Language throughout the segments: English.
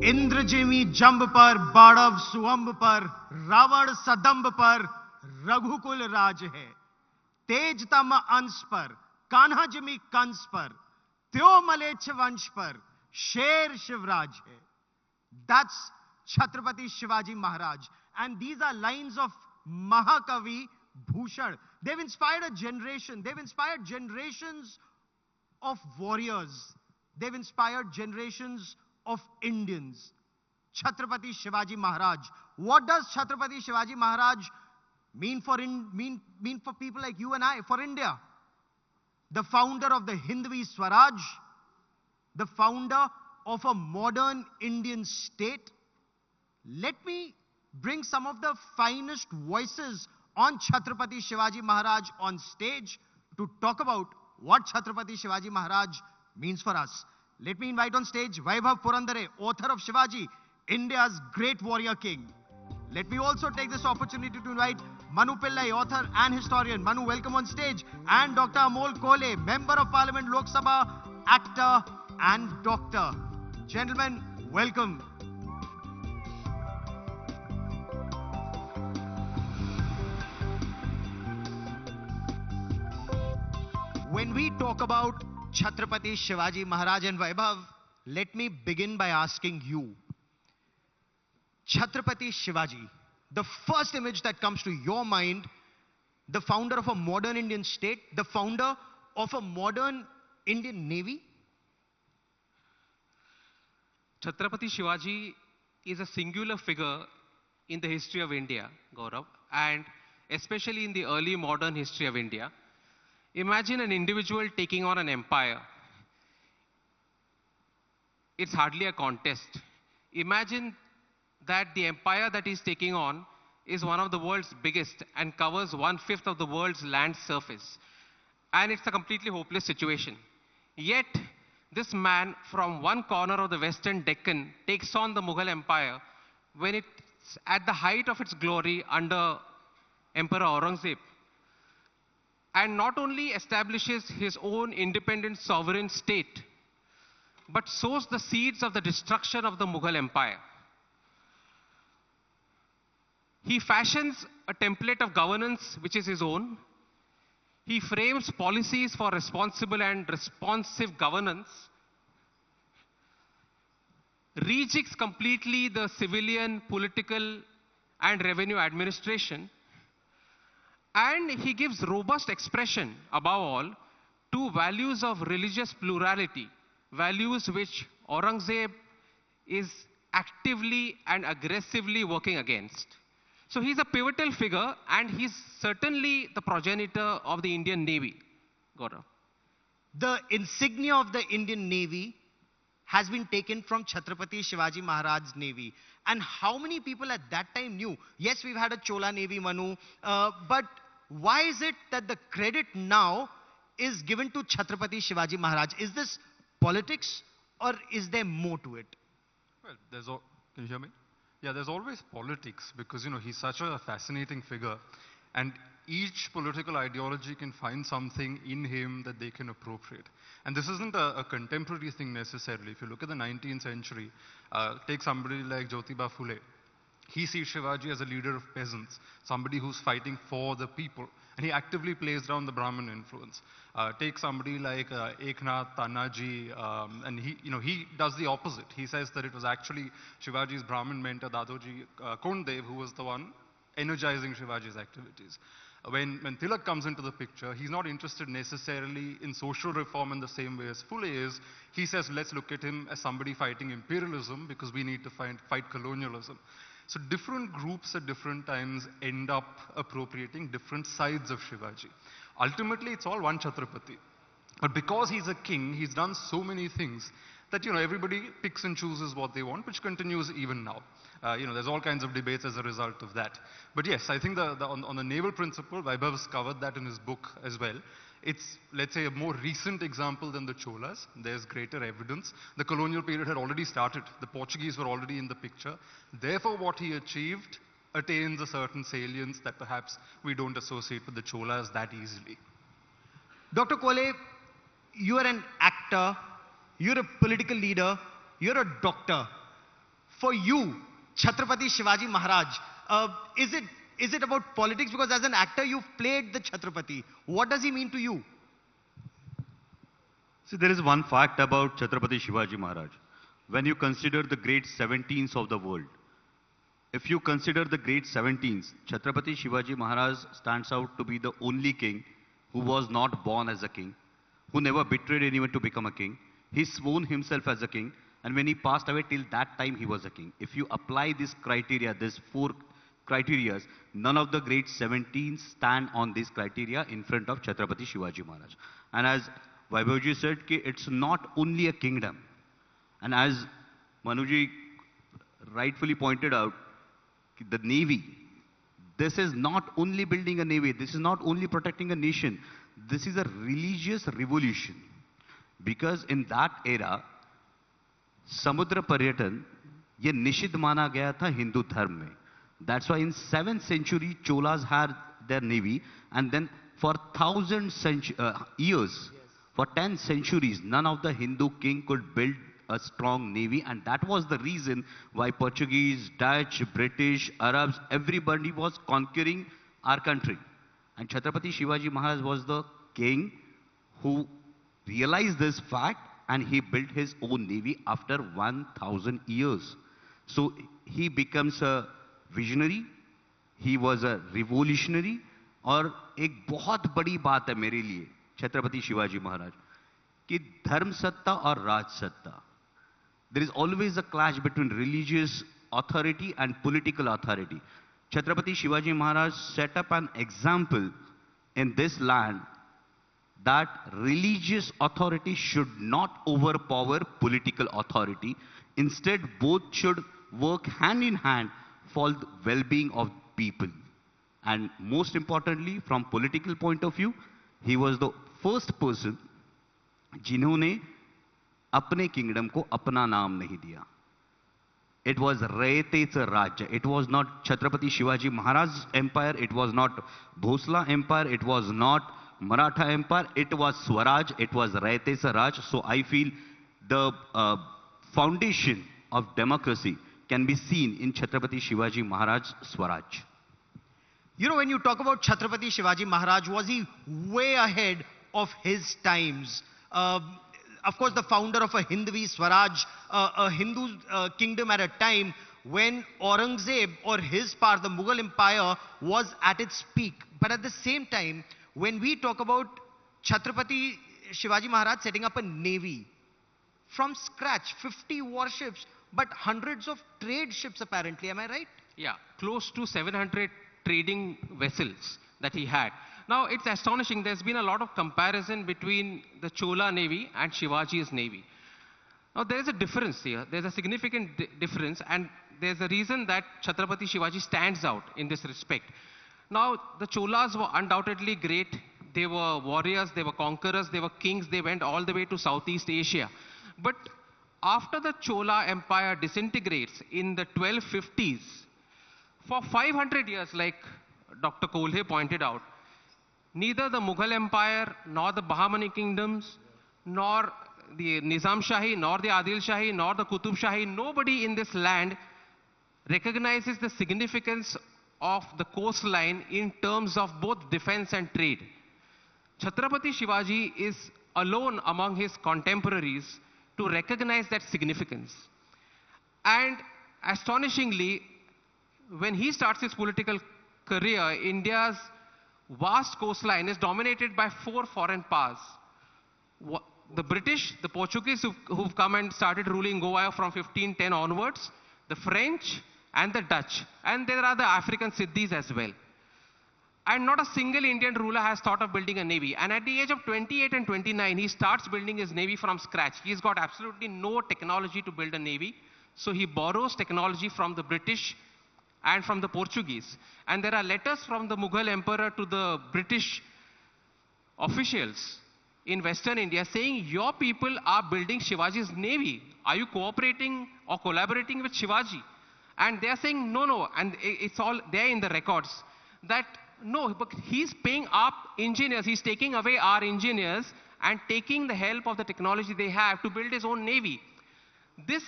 इंद्रजिमी जंब पर बाड़व सुअंब पर रावण सदंब पर रघुकुल राज है। तेज तम अंश पर कान्हा जिमी कंस पर त्यो मलेच्छ वंश पर शेर शिवराज है। That's Chhatrapati Shivaji Maharaj. And these are lines of Mahakavi Bhushan. They've inspired a generation. They've inspired generations of warriors. They've inspired generations of Indians. Chhatrapati Shivaji Maharaj. What does Chhatrapati Shivaji Maharaj mean for people like you and I, for India? The founder of the Hindvi Swaraj, the founder of a modern Indian state. Let me bring some of the finest voices on Chhatrapati Shivaji Maharaj on stage to talk about what Chhatrapati Shivaji Maharaj means for us. Let me invite on stage Vaibhavpurandare, author of Shivaji, India's great warrior king. Let me also take this opportunity to invite Manuspillai, author and historian. Manu, welcome on stage. And Dr. Amolkolhe, Member of Parliament, Lok Sabha, actor and doctor. Gentlemen, welcome. When we talk about Chhatrapati Shivaji Maharaj and Vaibhav, let me begin by asking you, Chhatrapati Shivaji, the first image that comes to your mind, the founder of a modern Indian state, the founder of a modern Indian navy? Chhatrapati Shivaji is a singular figure in the history of India, Gaurav, and especially in the early modern history of India. Imagine an individual taking on an empire. It's hardly a contest. Imagine that the empire that he's taking on is one of the world's biggest and covers 1/5 of the world's land surface. And it's a completely hopeless situation. Yet, this man from one corner of the Western Deccan takes on the Mughal Empire when it's at the height of its glory under Emperor Aurangzeb. And not only establishes his own independent sovereign state, but sows the seeds of the destruction of the Mughal Empire. He fashions a template of governance which is his own. He frames policies for responsible and responsive governance, rejigs completely the civilian, political, and revenue administration, and he gives robust expression, above all, to values of religious plurality, values which Aurangzeb is actively and aggressively working against. So he's a pivotal figure, and he's certainly the progenitor of the Indian Navy, Gaurav. The insignia of the Indian Navy has been taken from Chhatrapati Shivaji Maharaj's Navy. And how many people at that time knew? Yes, we've had a Chola Navy, Manu, but why is it that the credit now is given to Chhatrapati Shivaji Maharaj? Is this politics or is there more to it? Well, can you hear me? Yeah, there's always politics because, he's such a fascinating figure. And each political ideology can find something in him that they can appropriate. And this isn't a contemporary thing necessarily. If you look at the 19th century, take somebody like Jyotiba Phule. He sees Shivaji as a leader of peasants, somebody who's fighting for the people. And he actively plays down the Brahmin influence. Take somebody like Eknath, Tanaji, and he does the opposite. He says that it was actually Shivaji's Brahmin mentor, Dadoji Kondev, who was the one energizing Shivaji's activities. When Tilak comes into the picture, he's not interested necessarily in social reform in the same way as Phule is. He says, let's look at him as somebody fighting imperialism because we need to fight colonialism. So different groups at different times end up appropriating different sides of Shivaji. Ultimately, it's all one Chhatrapati. But because he's a king, he's done so many things that, everybody picks and chooses what they want, which continues even now. There's all kinds of debates as a result of that. But yes, I think on the naval principle, Vaibhav has covered that in his book as well. It's, let's say, a more recent example than the Cholas. There's greater evidence. The colonial period had already started. The Portuguese were already in the picture. Therefore, what he achieved attains a certain salience that perhaps we don't associate with the Cholas that easily. Dr. Kolhe, you are an actor, you're a political leader, you're a doctor. for you, Chhatrapati Shivaji Maharaj, is it about politics? Because as an actor, you've played the Chhatrapati. What does he mean to you? See, there is one fact about Chhatrapati Shivaji Maharaj. When you consider the great 17s of the world, if you consider the great 17s, Chhatrapati Shivaji Maharaj stands out to be the only king who was not born as a king, who never betrayed anyone to become a king. He sworn himself as a king, and when he passed away, till that time he was a king. If you apply this criteria, these 4 criteria, none of the great 17s stand on this criteria in front of Chhatrapati Shivaji Maharaj. And as Vaibhavji said, it's not only a kingdom. And as Manuji rightfully pointed out, the navy, this is not only building a navy, this is not only protecting a nation, this is a religious revolution. Because in that era, samudra paryatan, ye nishid mana gaya tha Hindu dharma mein. That's why in 7th century, Cholas had their navy, and then for 1,000 years, for 10 centuries, none of the Hindu king could build a strong navy, and that was the reason why Portuguese, Dutch, British, Arabs, everybody was conquering our country. And Chhatrapati Shivaji Maharaj was the king who realized this fact, and he built his own navy after 1,000 years. So he becomes a visionary, he was a revolutionary, और एक बहुत बड़ी बात है मेरे लिए छत्रपति शिवाजी महाराज कि धर्म सत्ता और राज सत्ता. There is always a clash between religious authority and political authority. Chhatrapati Shivaji Maharaj set up an example in this land that religious authority should not overpower political authority. Instead, both should work hand in hand for the well-being of people. And most importantly, from political point of view, he was the first person जिन्होंने अपने kingdom को अपना नाम नहीं दिया. It was रयतेच राज्य. It was not Chhatrapati Shivaji Maharaj's empire. It was not Bhosla empire. It was not Maratha empire. It was Swaraj. It was रयतेच Raj. So I feel the foundation of democracy can be seen in Chhatrapati Shivaji Maharaj's Swaraj. You know, when you talk about Chhatrapati Shivaji Maharaj, was he way ahead of his times? Of course, the founder of a Hindvi Swaraj, a Hindu kingdom at a time when Aurangzeb or his part, the Mughal Empire, was at its peak. But at the same time, when we talk about Chhatrapati Shivaji Maharaj setting up a navy from scratch, 50 warships, but hundreds of trade ships apparently, am I right? Yeah, close to 700 trading vessels that he had. Now, it's astonishing. There's been a lot of comparison between the Chola Navy and Shivaji's Navy. Now, there's a difference here. There's a significant difference, and there's a reason that Chhatrapati Shivaji stands out in this respect. Now, the Cholas were undoubtedly great. They were warriors, they were conquerors, they were kings. They went all the way to Southeast Asia. But after the Chola Empire disintegrates in the 1250s, for 500 years, like Dr. Kolhe pointed out, neither the Mughal Empire, nor the Bahmani kingdoms, nor the Nizam Shahi, nor the Adil Shahi, nor the Qutub Shahi, nobody in this land recognizes the significance of the coastline in terms of both defense and trade. Chhatrapati Shivaji is alone among his contemporaries to recognize that significance. And astonishingly, when he starts his political career, India's vast coastline is dominated by 4 foreign powers. The British, the Portuguese who've come and started ruling Goa from 1510 onwards, the French and the Dutch. And there are the African Siddhis as well. And not a single Indian ruler has thought of building a navy. And at the age of 28 and 29, he starts building his navy from scratch. He's got absolutely no technology to build a navy. So he borrows technology from the British and from the Portuguese. And there are letters from the Mughal emperor to the British officials in Western India saying, your people are building Shivaji's navy. Are you cooperating or collaborating with Shivaji? And they are saying, no, no. And it's all there in the records that, no, but he's paying up engineers. He's taking away our engineers and taking the help of the technology they have to build his own navy. This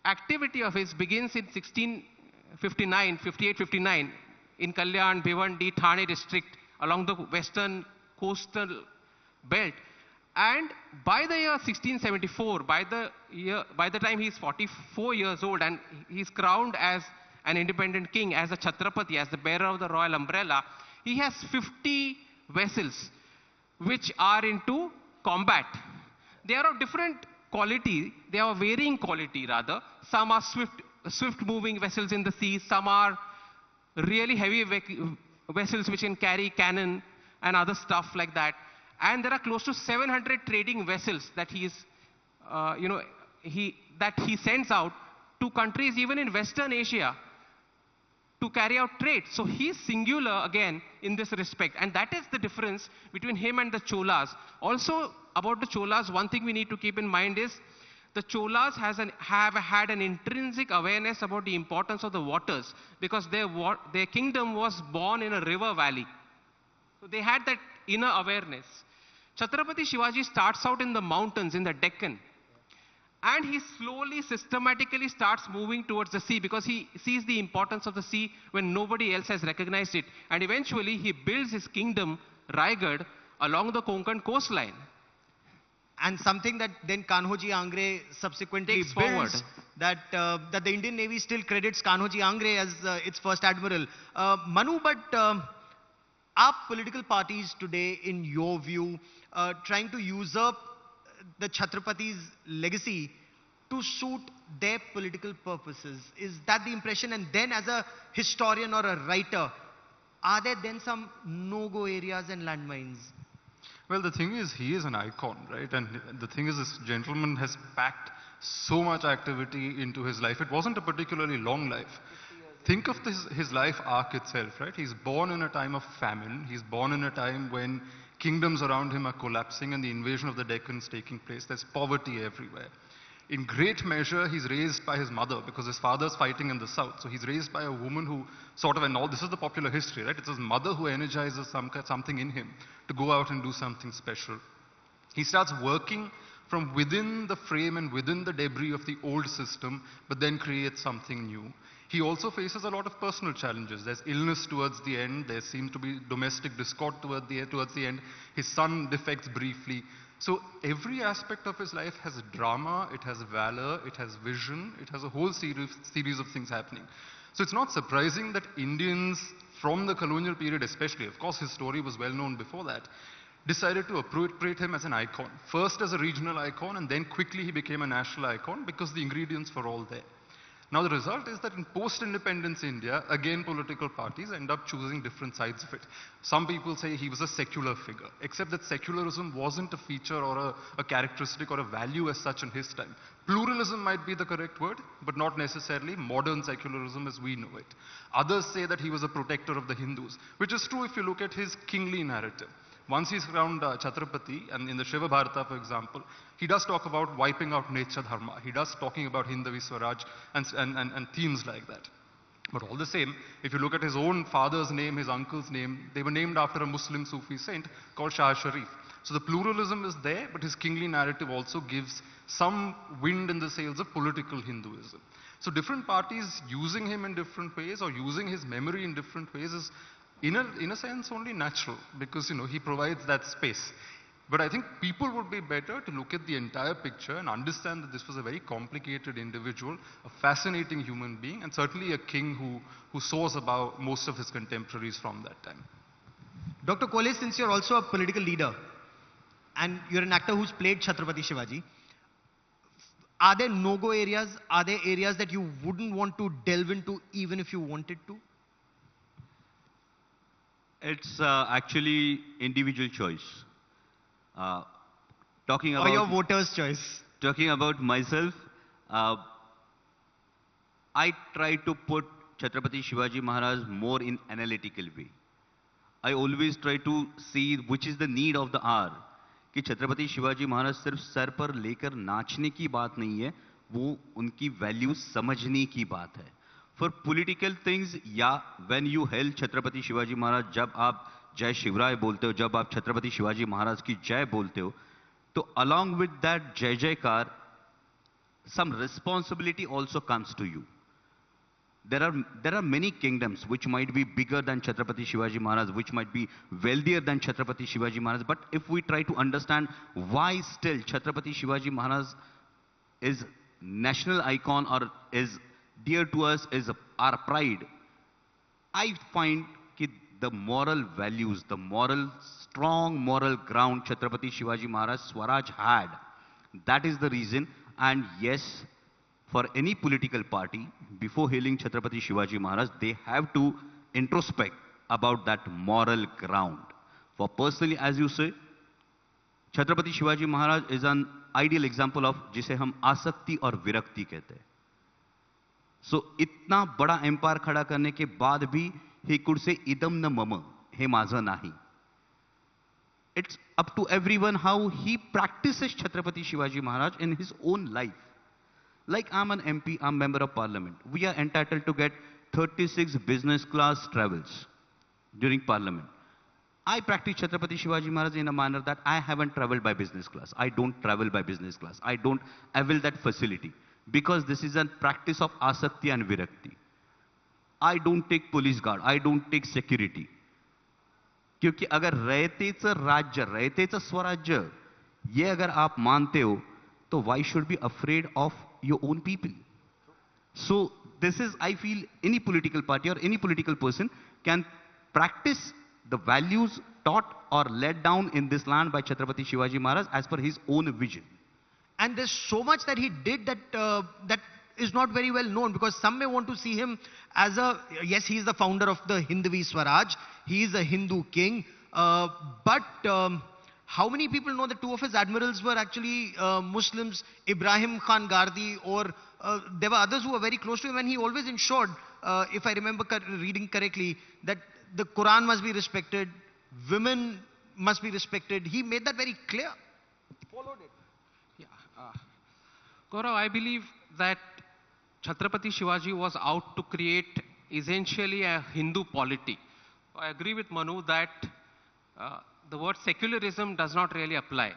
activity of his begins in 1659, 58-59 in Kalyan, Bhiwandi, Thane district along the western coastal belt. And by the year 1674, by the time he's 44 years old and he's crowned as an independent king, as a Chhatrapati, as the bearer of the royal umbrella, he has 50 vessels which are into combat. They are of different quality, they are varying quality rather. Some are swift moving vessels in the sea, some are really heavy vessels which can carry cannon and other stuff like that. And there are close to 700 trading vessels that he sends out to countries even in Western Asia to carry out trade. So he's singular again in this respect. And that is the difference between him and the Cholas. Also about the Cholas, one thing we need to keep in mind is the Cholas have had an intrinsic awareness about the importance of the waters, because their kingdom was born in a river valley. So they had that inner awareness. Chhatrapati Shivaji starts out in the mountains in the Deccan, and he slowly, systematically starts moving towards the sea because he sees the importance of the sea when nobody else has recognized it. And eventually he builds his kingdom, Raigad, along the Konkan coastline. And something that then Kanhoji Angre subsequently Takes forward. builds, that the Indian Navy still credits Kanhoji Angre as its first admiral. Manu, but are political parties today, in your view, trying to usurp the Chhatrapati's legacy to suit their political purposes? Is that the impression? And then as a historian or a writer, are there then some no-go areas and landmines? Well, the thing is, he is an icon, right? And the thing is, this gentleman has packed so much activity into his life. It wasn't a particularly long life. Think of his life arc itself, right? He's born in a time of famine. He's born in a time when kingdoms around him are collapsing and the invasion of the Deccan is taking place. There's poverty everywhere. In great measure, he's raised by his mother because his father's fighting in the south. So he's raised by a woman who sort of, and all this is the popular history, right? It's his mother who energizes something in him to go out and do something special. He starts working from within the frame and within the debris of the old system, but then creates something new. He also faces a lot of personal challenges. There's illness towards the end. There seems to be domestic discord towards the end. His son defects briefly. So every aspect of his life has drama, it has valor, it has vision, it has a whole series of things happening. So it's not surprising that Indians from the colonial period especially, of course his story was well known before that, decided to appropriate him as an icon. First as a regional icon, and then quickly he became a national icon because the ingredients were all there. Now the result is that in post-independence India, again political parties end up choosing different sides of it. Some people say he was a secular figure, except that secularism wasn't a feature or a characteristic or a value as such in his time. Pluralism might be the correct word, but not necessarily modern secularism as we know it. Others say that he was a protector of the Hindus, which is true if you look at his kingly narrative. Once he's crowned Chhatrapati, and in the Shiva Bharata, for example, he does talk about wiping out Necha Dharma. He does talking about Hindavi Swaraj and themes like that. But all the same, if you look at his own father's name, his uncle's name, they were named after a Muslim Sufi saint called Shah Sharif. So the pluralism is there, but his kingly narrative also gives some wind in the sails of political Hinduism. So different parties using him in different ways or using his memory in different ways is in a sense only natural, because he provides that space. But I think people would be better to look at the entire picture and understand that this was a very complicated individual, a fascinating human being, and certainly a king who soars above most of his contemporaries from that time. Dr. Kolhe, since you're also a political leader and you're an actor who's played Chhatrapati Shivaji, are there no-go areas? Are there areas that you wouldn't want to delve into even if you wanted to? It's actually individual choice. Talking about or your voters' choice? Talking about myself, I try to put Chhatrapati Shivaji Maharaj more in analytical way. I always try to see which is the need of the hour. कि छत्रपति शिवाजी महाराज सिर्फ sir पर लेकर नाचने की बात नहीं है, वो उनकी वैल्यू समझने की बात है. For political things, या when you hail Chhatrapati Shivaji महाराज, जब आप जय शिवराय बोलते हो, जब आप छत्रपति शिवाजी महाराज की जय बोलते हो, तो along with that जय जयकार, some responsibility also comes to you. There are many kingdoms which might be bigger than Chhatrapati Shivaji Maharaj, which might be wealthier than Chhatrapati Shivaji Maharaj. But if we try to understand why still Chhatrapati Shivaji Maharaj is national icon or is dear to us, is our pride, I find that the moral values, the strong moral ground Chhatrapati Shivaji Maharaj Swaraj had, that is the reason. And yes, for any political party, before hailing Chhatrapati Shivaji Maharaj, they have to introspect about that moral ground. For personally, as you say, Chhatrapati Shivaji Maharaj is an ideal example of जिसे हम आसक्ति और विरक्ति कहते हैं. So इतना बड़ा empire खड़ा करने के बाद भी he could say idam na mama, हे माझं नाही. It's up to everyone how he practices Chhatrapati Shivaji Maharaj in his own life. Like I'm an MP, I'm member of parliament. We are entitled to get 36 business class travels during parliament. I practice Chhatrapati Shivaji Maharaj in a manner that I haven't traveled by business class. I don't travel by business class. I don't avail that facility. Because this is a practice of asakti and virakti. I don't take police guard. I don't take security. क्योंकि अगर रयतेचं राज्य, रयतेचं स्वराज्य, ये अगर आप मानते हो, तो why should be afraid of your own people? So this is, I feel, any political party or any political person can practice the values taught or laid down in this land by Chhatrapati Shivaji Maharaj as per his own vision. And there's so much that he did that that is not very well known, because some may want to see him as a, yes, he is the founder of the Hindvi Swaraj, he is a Hindu king, but how many people know that two of his admirals were actually Muslims, Ibrahim Khan Gardi, or there were others who were very close to him, and he always ensured, if I remember reading correctly, that the Quran must be respected, women must be respected. He made that very clear. Followed it. Yeah. Gaurav, I believe that Chhatrapati Shivaji was out to create essentially a Hindu polity. I agree with Manu that the word secularism does not really apply.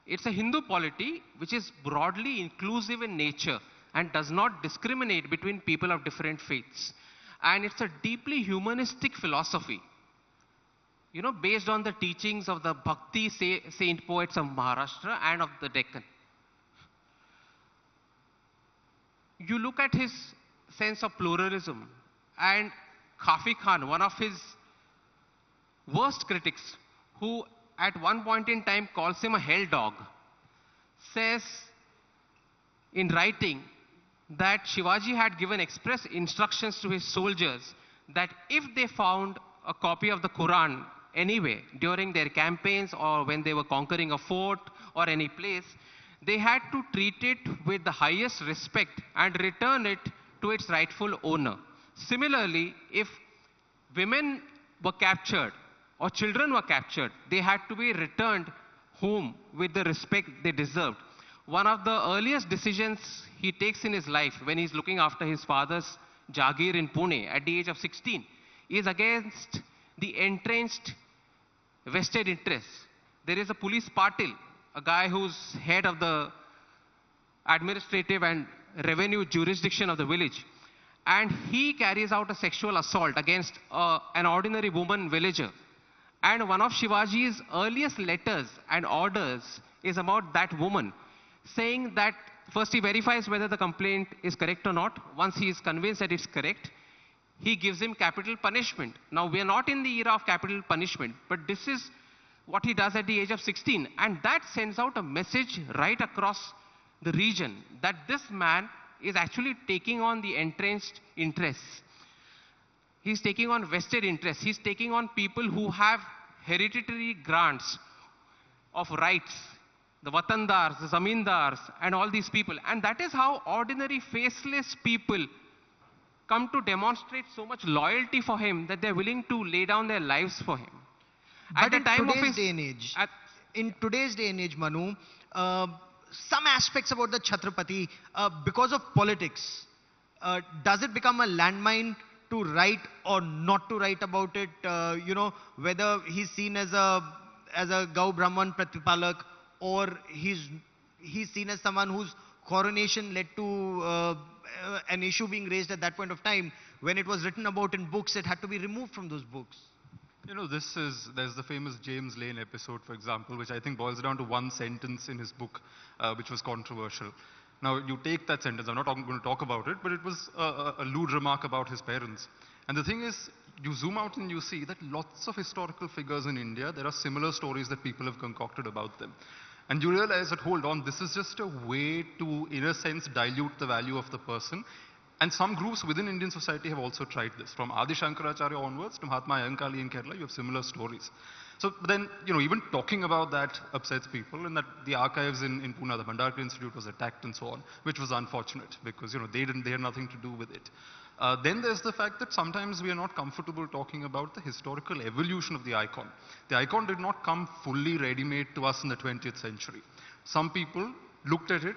It's a Hindu polity which is broadly inclusive in nature and does not discriminate between people of different faiths. And it's a deeply humanistic philosophy, you know, based on the teachings of the Bhakti saint poets of Maharashtra and of the Deccan. You look at his sense of pluralism, and Khafi Khan, one of his worst critics, who at one point in time calls him a hell dog, says in writing that Shivaji had given express instructions to his soldiers that if they found a copy of the Quran anywhere during their campaigns or when they were conquering a fort or any place, they had to treat it with the highest respect and return it to its rightful owner. Similarly, if women were captured or children were captured, they had to be returned home with the respect they deserved. One of the earliest decisions he takes in his life when he's looking after his father's Jagir in Pune at the age of 16 is against the entrenched vested interests. There is a police patil, a guy who's head of the administrative and revenue jurisdiction of the village, and he carries out a sexual assault against an ordinary woman villager. And one of Shivaji's earliest letters and orders is about that woman, saying that first he verifies whether the complaint is correct or not. Once he is convinced that it's correct, he gives him capital punishment. Now, we are not in the era of capital punishment, but this is what he does at the age of 16. And that sends out a message right across the region that this man is actually taking on the entrenched interests. He's taking on vested interests. He's taking on people who have hereditary grants of rights, the watandars, the zamindars, and all these people. And that is how ordinary faceless people come to demonstrate so much loyalty for him that they're willing to lay down their lives for him. But in today's day and age, Manu, some aspects about the Chhatrapati, because of politics, does it become a landmine to write or not to write about it? You know, whether he's seen as a Gau Brahman Pratipalak, or he's seen as someone who's coronation led to an issue being raised at that point of time. When it was written about in books, it had to be removed from those books. You know, there's the famous James Lane episode, for example, which I think boils down to one sentence in his book, which was controversial. Now, you take that sentence, I'm not going to talk about it, but it was a lewd remark about his parents. And the thing is, you zoom out and you see that lots of historical figures in India, there are similar stories that people have concocted about them. And you realize that, hold on, this is just a way to, in a sense, dilute the value of the person. And some groups within Indian society have also tried this. From Adi Shankaracharya onwards to Mahatma Ayankali in Kerala, you have similar stories. So then, you know, even talking about that upsets people, and that the archives in Pune, the Bhandarkar Institute was attacked and so on, which was unfortunate because, you know, they had nothing to do with it. Then there's the fact that sometimes we are not comfortable talking about the historical evolution of the icon. The icon did not come fully ready-made to us in the 20th century. Some people looked at it,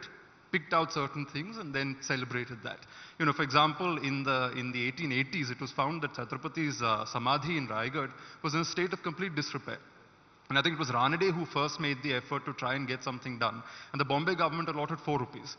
picked out certain things and then celebrated that. You know, for example, in the 1880s, it was found that Chhatrapati's Samadhi in Raigad was in a state of complete disrepair. And I think it was Ranade who first made the effort to try and get something done. And the Bombay government allotted 4 rupees.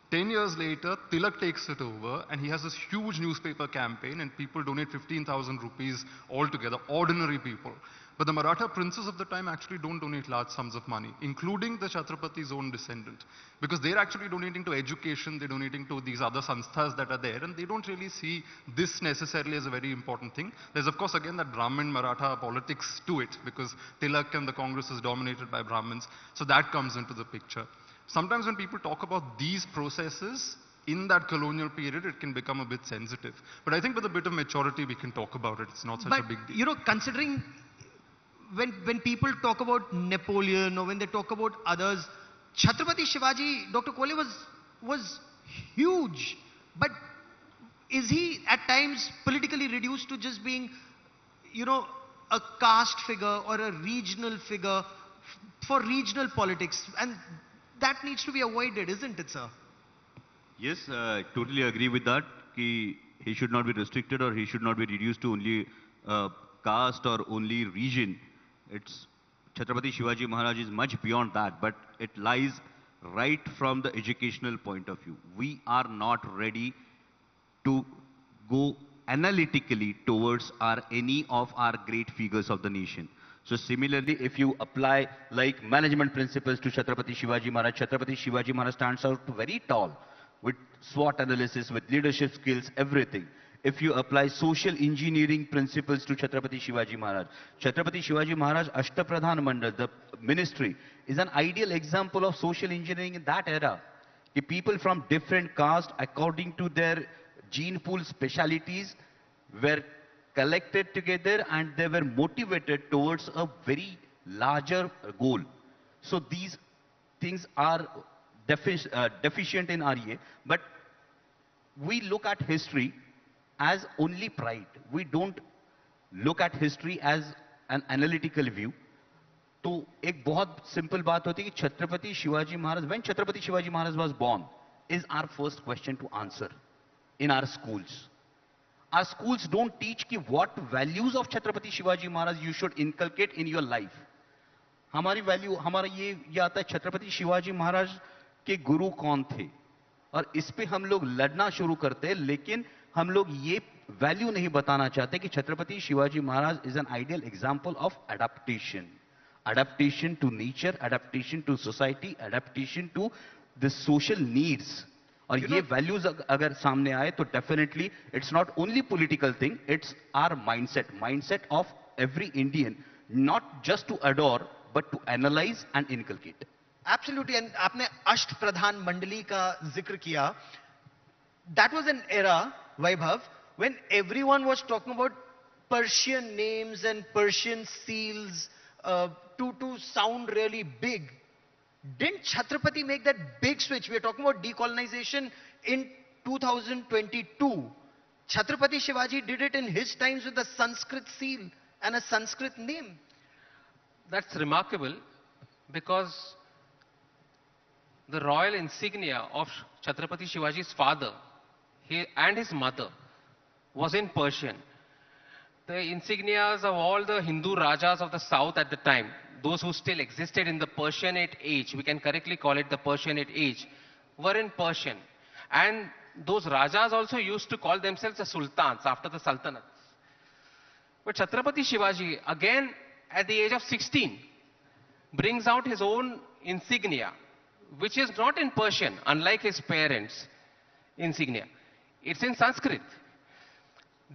10 years later, Tilak takes it over and he has this huge newspaper campaign and people donate 15,000 rupees altogether, ordinary people. But the Maratha princes of the time actually don't donate large sums of money, including the Chhatrapati's own descendant. Because they're actually donating to education, they're donating to these other sanस्थas that are there, and they don't really see this necessarily as a very important thing. There's of course again that Brahmin Maratha politics to it, because Tilak and the Congress is dominated by Brahmins, so that comes into the picture. Sometimes when people talk about these processes, in that colonial period, it can become a bit sensitive. But I think with a bit of maturity, we can talk about it. It's not such a big deal. You know, considering when people talk about Napoleon or when they talk about others, Chhatrapati Shivaji, Dr. Kole was huge. But is he at times politically reduced to just being, you know, a caste figure or a regional figure for regional politics? And that needs to be avoided, isn't it, sir? Yes, I totally agree with that. He should not be restricted or he should not be reduced to only caste or only region. Chhatrapati Shivaji Maharaj is much beyond that, but it lies right from the educational point of view. We are not ready to go analytically towards any of our great figures of the nation. So similarly, if you apply like management principles to Chhatrapati Shivaji Maharaj stands out very tall with SWOT analysis, with leadership skills, everything. If you apply social engineering principles to Chhatrapati Shivaji Maharaj Ashtapradhan Mandal, the ministry, is an ideal example of social engineering in that era. The people from different castes, according to their gene pool specialities, were collected together and they were motivated towards a very larger goal. So these things are deficient in REA, but we look at history as only pride. We don't look at history as an analytical view. तो एक बहुत simple बात होती है कि Chhatrapati Shivaji Maharaj, when Chhatrapati Shivaji Maharaj was born, is our first question to answer in our schools. Our schools don't teach ki what values of Chhatrapati Shivaji Maharaj you should inculcate in your life. हमारी value, हमारा ये आता है Chhatrapati Shivaji Maharaj के गुरु कौन थे, और इस पे हम लोग लड़ना शुरू करते हैं, लेकिन हम लोग ये वैल्यू नहीं बताना चाहते कि Chhatrapati Shivaji Maharaj is an ideal example of adaptation to nature, adaptation to society, adaptation to the social needs. और ये values अगर सामने आए तो definitely it's not only political thing, it's our mindset of every Indian, not just to adore but to analyze and inculcate. Absolutely. And आपने अष्टप्रधान मंडली का जिक्र किया. That was an era, Vaibhav, when everyone was talking about Persian names and Persian seals to sound really big. Didn't Chhatrapati make that big switch? We are talking about decolonization in 2022. Chhatrapati Shivaji did it in his times with a Sanskrit seal and a Sanskrit name. That's remarkable because the royal insignia of Chhatrapati Shivaji's father and his mother was in Persian. The insignias of all the Hindu Rajas of the south at the time, those who still existed in the Persianate age, we can correctly call it the Persianate age, were in Persian. And those Rajas also used to call themselves the Sultans after the Sultanates. But Chhatrapati Shivaji, again at the age of 16, brings out his own insignia, which is not in Persian, unlike his parents' insignia. It's in Sanskrit.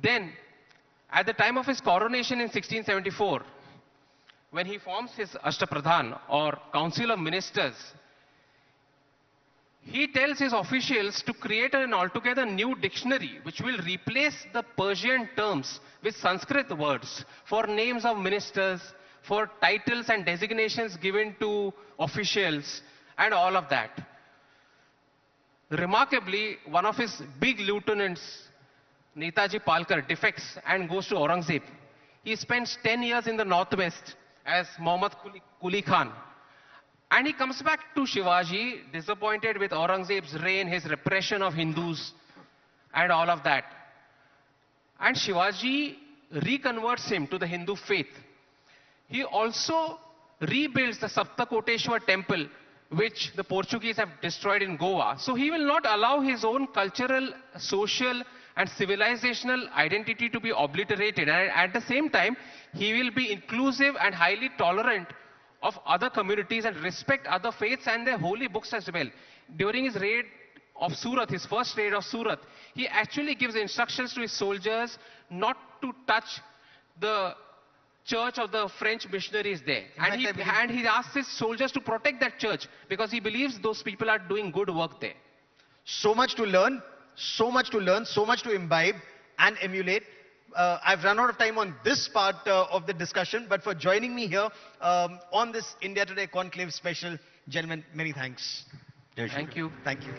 Then, at the time of his coronation in 1674, when he forms his Ashtapradhan or Council of Ministers, he tells his officials to create an altogether new dictionary which will replace the Persian terms with Sanskrit words for names of ministers, for titles and designations given to officials, and all of that. Remarkably, one of his big lieutenants, Netaji Palkar, defects and goes to Aurangzeb. He spends 10 years in the northwest as Muhammad Quli Khan. And he comes back to Shivaji, disappointed with Aurangzeb's reign, his repression of Hindus, and all of that. And Shivaji reconverts him to the Hindu faith. He also rebuilds the Saptakoteshwar temple, which the Portuguese have destroyed in Goa. So he will not allow his own cultural, social, and civilizational identity to be obliterated. And at the same time, he will be inclusive and highly tolerant of other communities and respect other faiths and their holy books as well. During his raid of Surat, his first raid of Surat, he actually gives instructions to his soldiers not to touch the church of the French missionaries there. And he asks his soldiers to protect that church because he believes those people are doing good work there. So much to learn, so much to learn, so much to imbibe and emulate. I've run out of time on this part of the discussion, but for joining me here on this India Today Conclave special, gentlemen, many thanks. Thank you. Thank you.